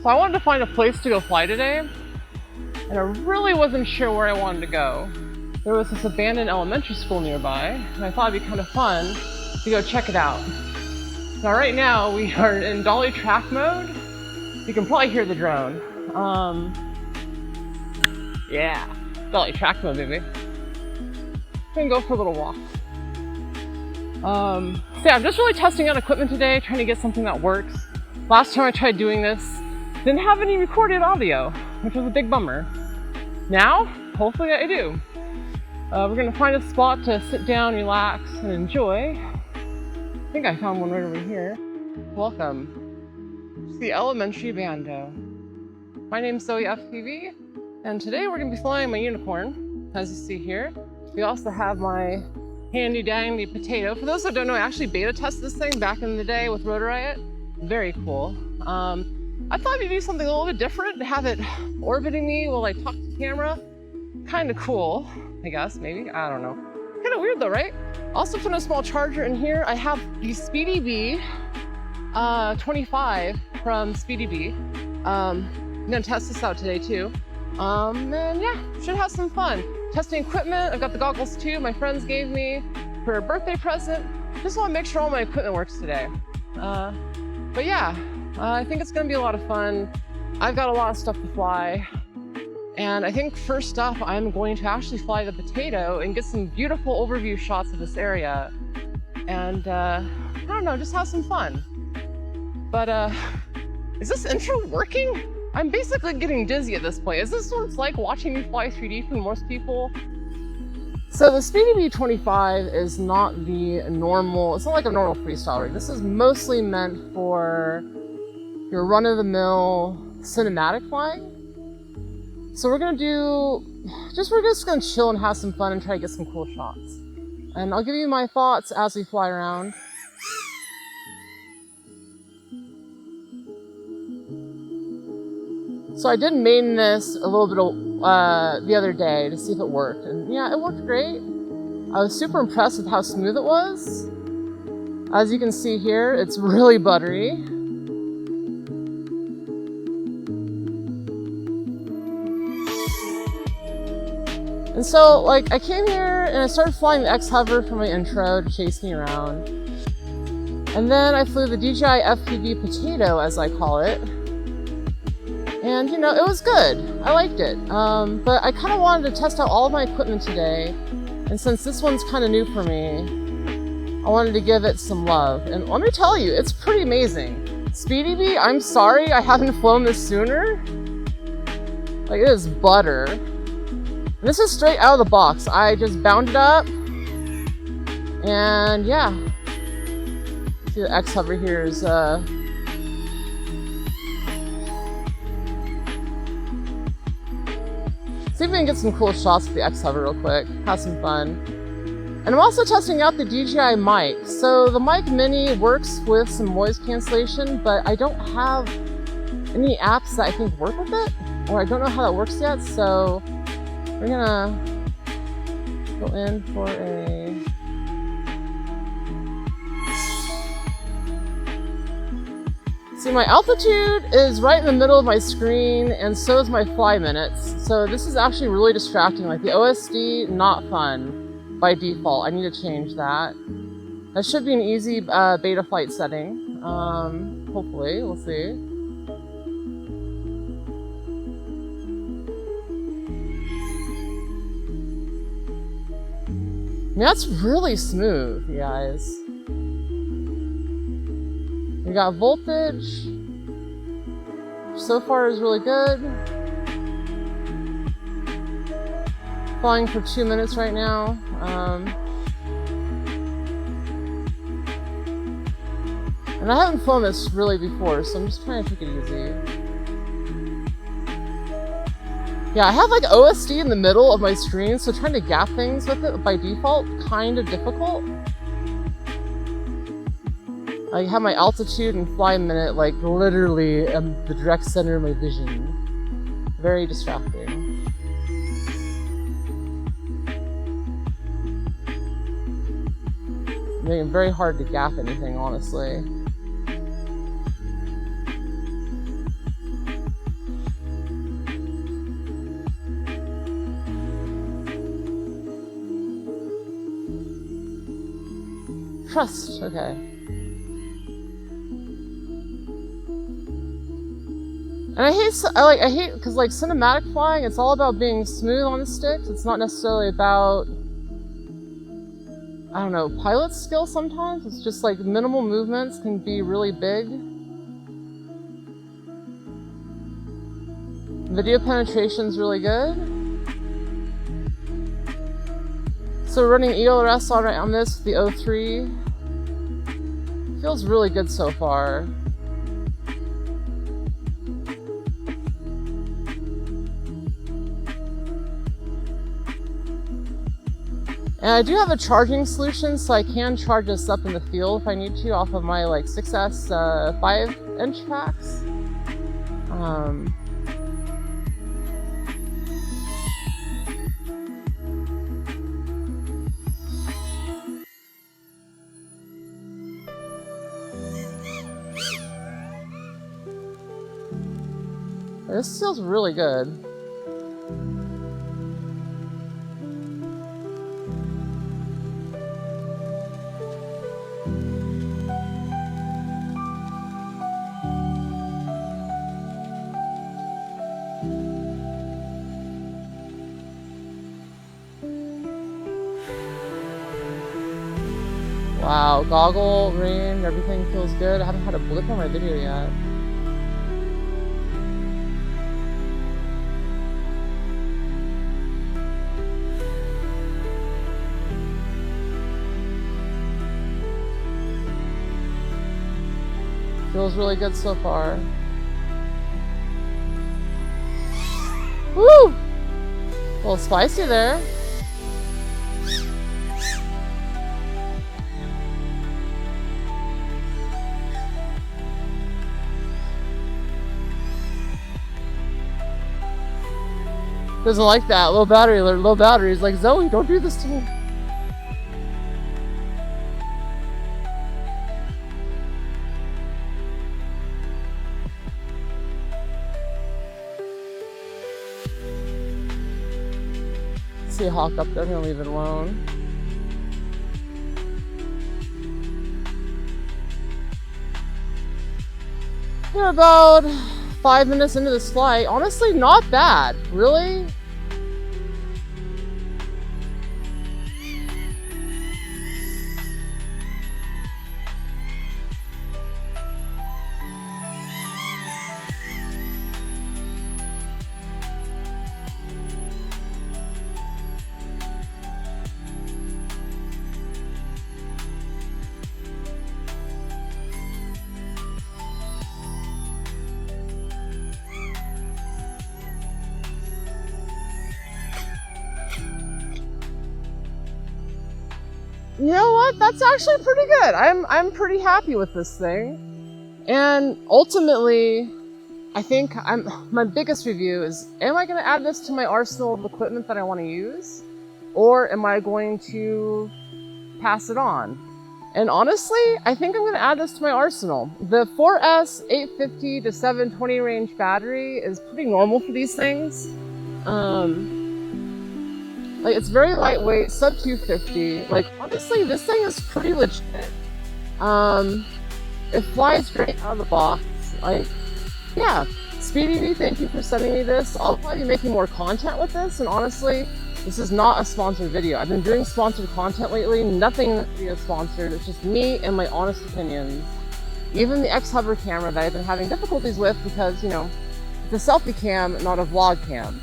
So I wanted to find a place to go fly today, and I really wasn't sure where I wanted to go. There was this abandoned elementary school nearby, and I thought it'd be kind of fun to go check it out. Now right now we are in dolly track mode. You can probably hear the drone. Yeah, dolly track mode, baby. I'm gonna go for a little walk. So yeah, I'm just really testing out equipment today, trying to get something that works. Last time I tried doing this, didn't have any recorded audio, which was a big bummer. Now, hopefully I do. We're gonna find a spot to sit down, relax, and enjoy. I think I found one right over here. Welcome to the elementary bando. My name's Zoe FPV, and today we're gonna be flying my unicorn, as you see here. We also have my handy dandy potato. For those that don't know, I actually beta tested this thing back in the day with HoverAIR. Very cool. I thought we'd do something a little bit different, to have it orbiting me while I talk to the camera. Kind of cool, I guess, maybe, I don't know. Kind of weird though, right? Also put a small charger in here. I have the Speedybee Bee25 from Speedybee Bee. I'm gonna test this out today too. And yeah, should have some fun. Testing equipment, I've got the goggles too, my friends gave me for a birthday present. Just wanna make sure all my equipment works today. But yeah, I think it's gonna be a lot of fun. I've got a lot of stuff to fly. And I think first up, I'm going to actually fly the potato and get some beautiful overview shots of this area. And I don't know, just have some fun. But is this intro working? I'm basically getting dizzy at this point. Is this what it's like watching me fly 3D for most people? So the Speedybee Bee25 is not the normal, it's not like a normal freestyle rig. This is mostly meant for your run-of-the-mill cinematic flying. So we're just gonna chill and have some fun and try to get some cool shots. And I'll give you my thoughts as we fly around. So I did main this a little bit the other day to see if it worked. And yeah, it worked great. I was super impressed with how smooth it was. As you can see here, it's really buttery. And so, like, I came here and I started flying the X-Hover for my intro to chase me around. And then I flew the DJI FPV Potato, as I call it. And, you know, it was good. I liked it. But I kind of wanted to test out all of my equipment today. And since this one's kind of new for me, I wanted to give it some love. And let me tell you, it's pretty amazing. Speedybee, I'm sorry I haven't flown this sooner. Like, it is butter. And this is straight out of the box. I just bound it up. And yeah. See the X-Hover here is see if we can get some cool shots with the X-Hover real quick. Have some fun. And I'm also testing out the DJI mic. So the Mic Mini works with some noise cancellation, but I don't have any apps that I think work with it, or I don't know how that works yet. So we're gonna go in for a see, my altitude is right in the middle of my screen, and so is my fly minutes. So this is actually really distracting. Like the OSD, not fun by default. I need to change that. That should be an easy beta flight setting. Hopefully, we'll see. I mean, that's really smooth, you guys. We got voltage. So far is really good. Flying for 2 minutes right now. And I haven't flown this really before, so I'm just trying to take it easy. Yeah, I have like OSD in the middle of my screen, so trying to gap things with it by default, kind of difficult. I have my altitude and fly minute like literally the direct center of my vision. Very distracting. Making it very hard to gap anything, honestly. Trust, okay. And I hate, because like cinematic flying, it's all about being smooth on the sticks. It's not necessarily about, I don't know, pilot skill sometimes. It's just like minimal movements can be really big. Video penetration's really good. So running ELRS on this, the O3, feels really good so far. And I do have a charging solution, so I can charge this up in the field if I need to off of my like 6S 5-inch packs. This feels really good. Wow, goggle, rain, everything feels good. I haven't had a blip on my video yet. Feels really good so far. Woo! A little spicy there. Doesn't like that. Low battery alert, low battery. He's like, Zoe, don't do this to me. See a hawk up there, I'm gonna leave it alone. We're about 5 minutes into this flight. Honestly, not bad. Really? You know what? That's actually pretty good. I'm pretty happy with this thing. And ultimately, I think my biggest review is, am I going to add this to my arsenal of equipment that I want to use? Or am I going to pass it on? And honestly, I think I'm going to add this to my arsenal. The 4S 850 to 720 range battery is pretty normal for these things. Like, it's very lightweight, sub 250. Like, honestly, this thing is pretty legit. It flies great out of the box. Like, yeah. Speedybee, thank you for sending me this. I'll probably be making more content with this, and honestly, this is not a sponsored video. I've been doing sponsored content lately. Nothing in this video is sponsored. It's just me and my honest opinions. Even the X-Hover camera that I've been having difficulties with because, you know, it's a selfie cam, not a vlog cam.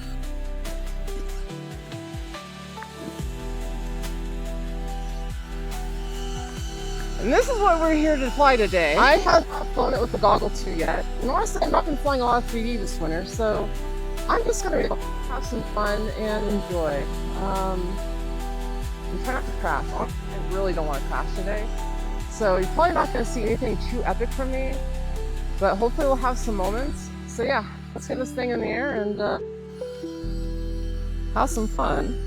And this is what we're here to fly today. I have not flown it with the goggle 2 yet. And honestly, I've not been flying a lot of 3D this winter, so I'm just gonna have some fun and enjoy. And try not to crash. I really don't want to crash today. So you're probably not gonna see anything too epic from me, but hopefully we'll have some moments. So yeah, let's get this thing in the air and have some fun.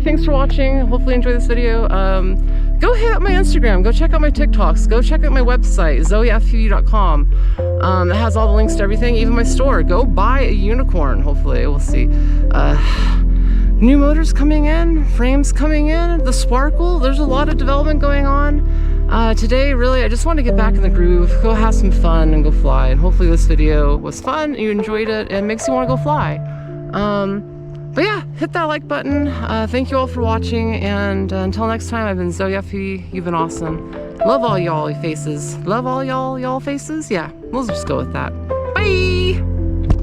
thanks for watching. Hopefully you enjoy this video. Go hit up my Instagram, go check out my TikToks, go check out my website, zoefev.com. It has all the links to everything, even my store. Go buy a unicorn, hopefully. We'll see. New motors coming in, frames coming in, the sparkle. There's a lot of development going on. Today, really, I just want to get back in the groove, go have some fun and go fly. And hopefully this video was fun, you enjoyed it, and makes you want to go fly. But yeah, hit that like button. Thank you all for watching, and until next time, I've been Zoe Effie. You've been awesome. Love all y'all faces. Love all y'all faces? Yeah, we'll just go with that. Bye!